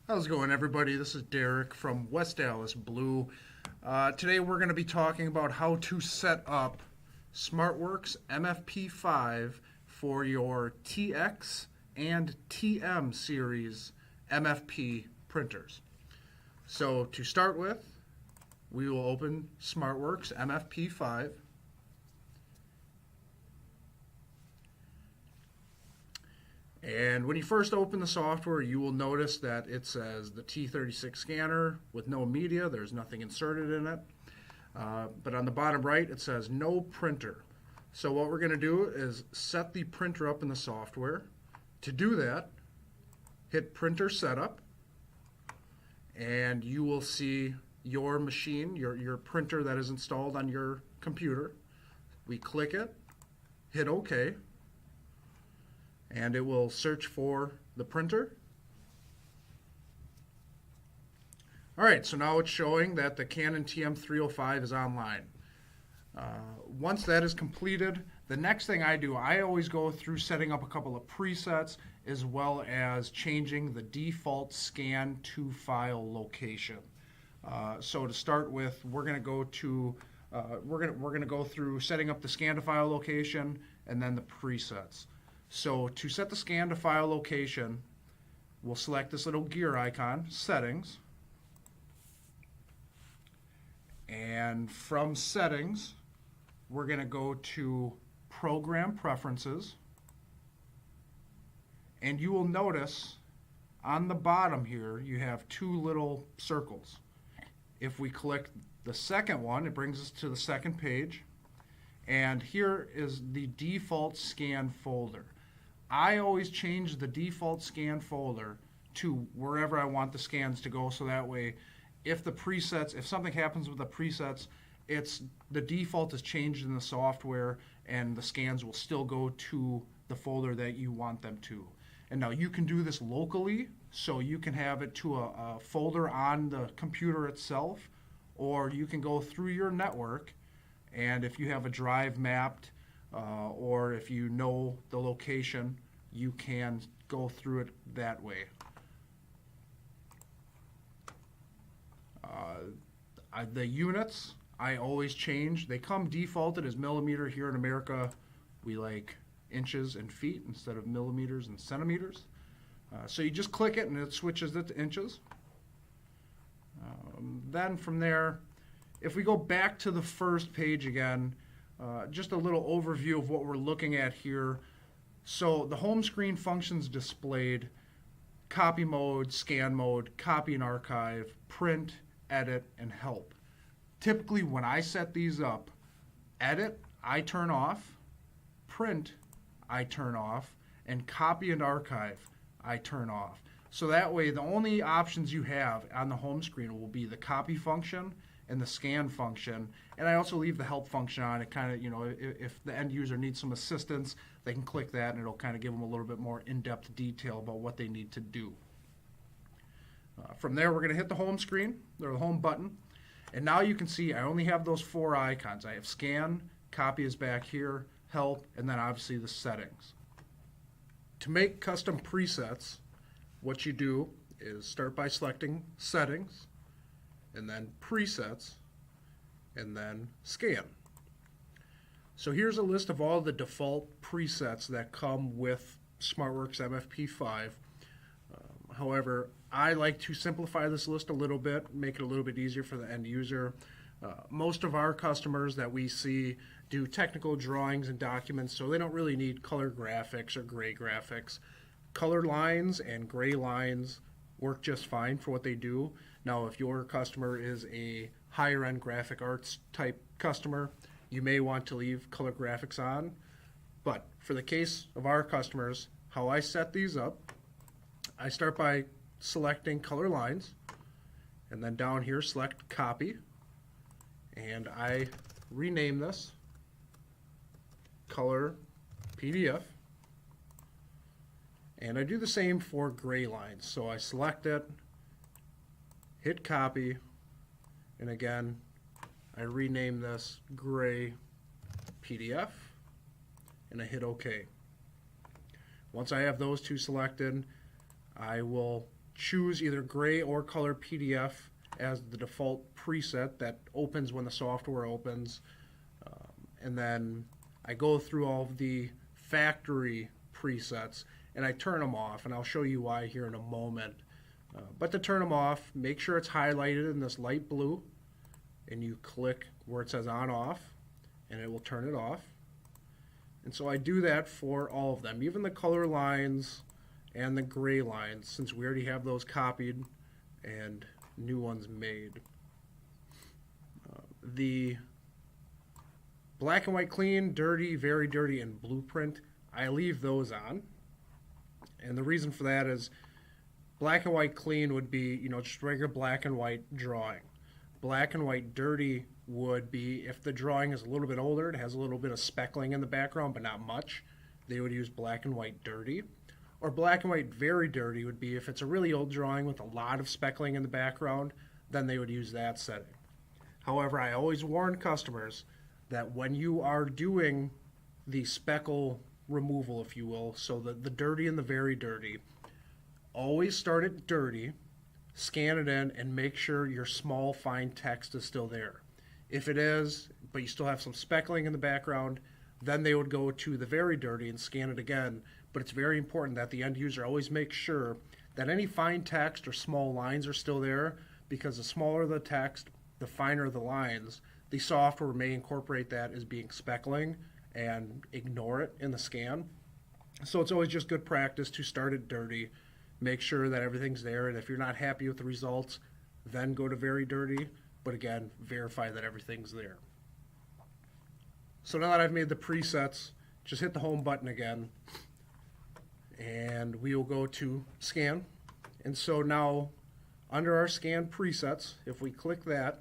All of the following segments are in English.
How's it going, everybody? This is Derek from West Dallas Blue. Today we're going to be talking about how to set up Smartworks MFP5 for your TX and TM-Series MFP printers. So to start with, we will open Smartworks MFP5. And when you first open the software, you will notice that it says the T36 scanner with no media. There's nothing inserted in it. But on the bottom right, it says no printer. So what we're going to do is set the printer up in the software. To do that, hit Printer Setup, and you will see your machine, your printer that is installed on your computer. We click it, hit OK, and it will search for the printer. All right, so now it's showing that the Canon TM-305 is online. Once that is completed, the next thing I do, I always go through setting up a couple of presets as well as changing the default scan to file location. So to start with, we're going to go through setting up the scan to file location and then the presets. So to set the scan to file location, we'll select this little gear icon, Settings, and from Settings, we're going to go to Program Preferences, and you will notice on the bottom here you have two little circles. If we click the second one, it brings us to the second page, and here is the default scan folder. I always change the default scan folder to wherever I want the scans to go, so that way if something happens with the presets, the default is changed in the software and the scans will still go to the folder that you want them to. And now you can do this locally, so you can have it to a folder on the computer itself, or you can go through your network, and if you have a drive mapped or if you know the location, you can go through it that way. The units, I always change. They come defaulted as millimeter. Here in America, we like inches and feet instead of millimeters and centimeters. So you just click it and it switches it to inches. Then from there, if we go back to the first page again, just a little overview of what we're looking at here. So the home screen functions displayed: copy mode, scan mode, copy and archive, print, edit, and help. Typically when I set these up, edit, I turn off, print, I turn off, and copy and archive, I turn off. So that way the only options you have on the home screen will be the copy function and the scan function, and I also leave the help function on. It kind of, if the end user needs some assistance, they can click that and it'll kind of give them a little bit more in-depth detail about what they need to do. From there, we're going to hit the home screen, or the home button, and now you can see I only have those four icons. I have scan, copy is back here, help, and then obviously the settings. To make custom presets, what you do is start by selecting Settings, and then Presets, and then Scan. So here's a list of all the default presets that come with Smartworks MFP5. However, I like to simplify this list a little bit, make it a little bit easier for the end user. Most of our customers that we see do technical drawings and documents, so they don't really need color graphics or gray graphics. Color lines and gray lines work just fine for what they do. Now, if your customer is a higher end graphic arts type customer, you may want to leave color graphics on. But for the case of our customers, how I set these up, I start by selecting color lines, and then down here select copy, and I rename this color PDF, and I do the same for gray lines. So I select it, hit copy, and again I rename this gray PDF, and I hit OK. Once I have those two selected, I will choose either gray or color PDF as the default preset that opens when the software opens. And then I go through all of the factory presets and I turn them off, and I'll show you why here in a moment. But to turn them off, make sure it's highlighted in this light blue, and you click where it says on off, and it will turn it off. And so I do that for all of them, even the color lines and the gray lines, since we already have those copied and new ones made. The black and white clean, dirty, very dirty, and blueprint, I leave those on. And the reason for that is black and white clean would be, just regular black and white drawing. Black and white dirty would be if the drawing is a little bit older, it has a little bit of speckling in the background, but not much, they would use black and white dirty. Or black and white very dirty would be if it's a really old drawing with a lot of speckling in the background, then they would use that setting. However, I always warn customers that when you are doing the speckle removal, if you will, so the dirty and the very dirty, always start at dirty, scan it in, and make sure your small fine text is still there. If it is, but you still have some speckling in the background, then they would go to the very dirty and scan it again. But it's very important that the end user always makes sure that any fine text or small lines are still there, because the smaller the text, the finer the lines, the software may incorporate that as being speckling and ignore it in the scan. So it's always just good practice to start it dirty, make sure that everything's there, and if you're not happy with the results, then go to very dirty, but again, verify that everything's there. So now that I've made the presets, just hit the home button again, and we will go to scan. And so now, under our scan presets, if we click that,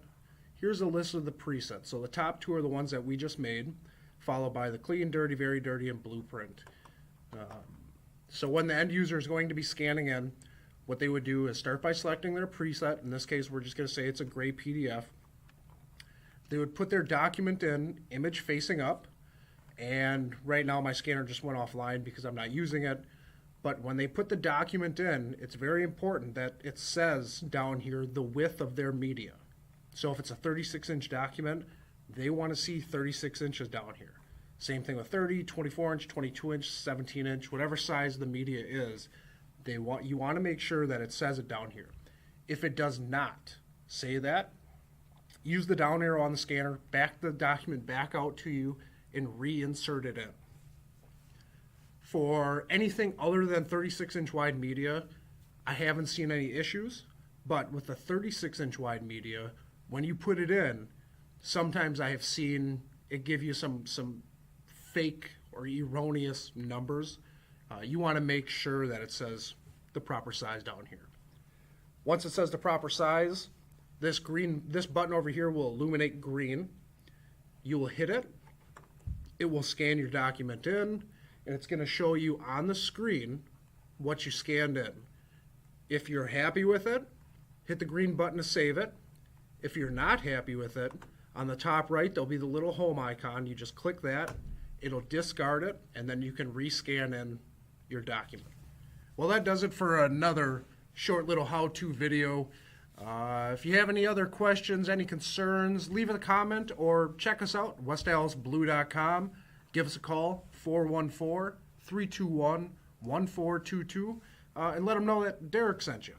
here's a list of the presets. So the top two are the ones that we just made, followed by the clean, dirty, very dirty, and blueprint. So when the end user is going to be scanning in, what they would do is start by selecting their preset. In this case, we're just going to say it's a gray PDF. They would put their document in, image facing up, and right now my scanner just went offline because I'm not using it. But when they put the document in, it's very important that it says down here the width of their media. So if it's a 36-inch document, they want to see 36 inches down here. Same thing with 30, 24-inch, 22-inch, 17-inch, whatever size the media is, you want to make sure that it says it down here. If it does not say that, use the down arrow on the scanner, back the document back out to you, and reinsert it in. For anything other than 36-inch wide media, I haven't seen any issues, but with the 36-inch wide media, when you put it in, sometimes I have seen it give you some fake or erroneous numbers. You want to make sure that it says the proper size down here. Once it says the proper size, this button over here will illuminate green. You will hit it. It will scan your document in, and it's going to show you on the screen what you scanned in. If you're happy with it, hit the green button to save it. If you're not happy with it, on the top right, there'll be the little home icon. You just click that. It'll discard it, and then you can rescan in your document. Well, that does it for another short little how-to video. If you have any other questions, any concerns, leave a comment or check us out, westdallasblue.com. Give us a call, 414-321-1422, and let them know that Derek sent you.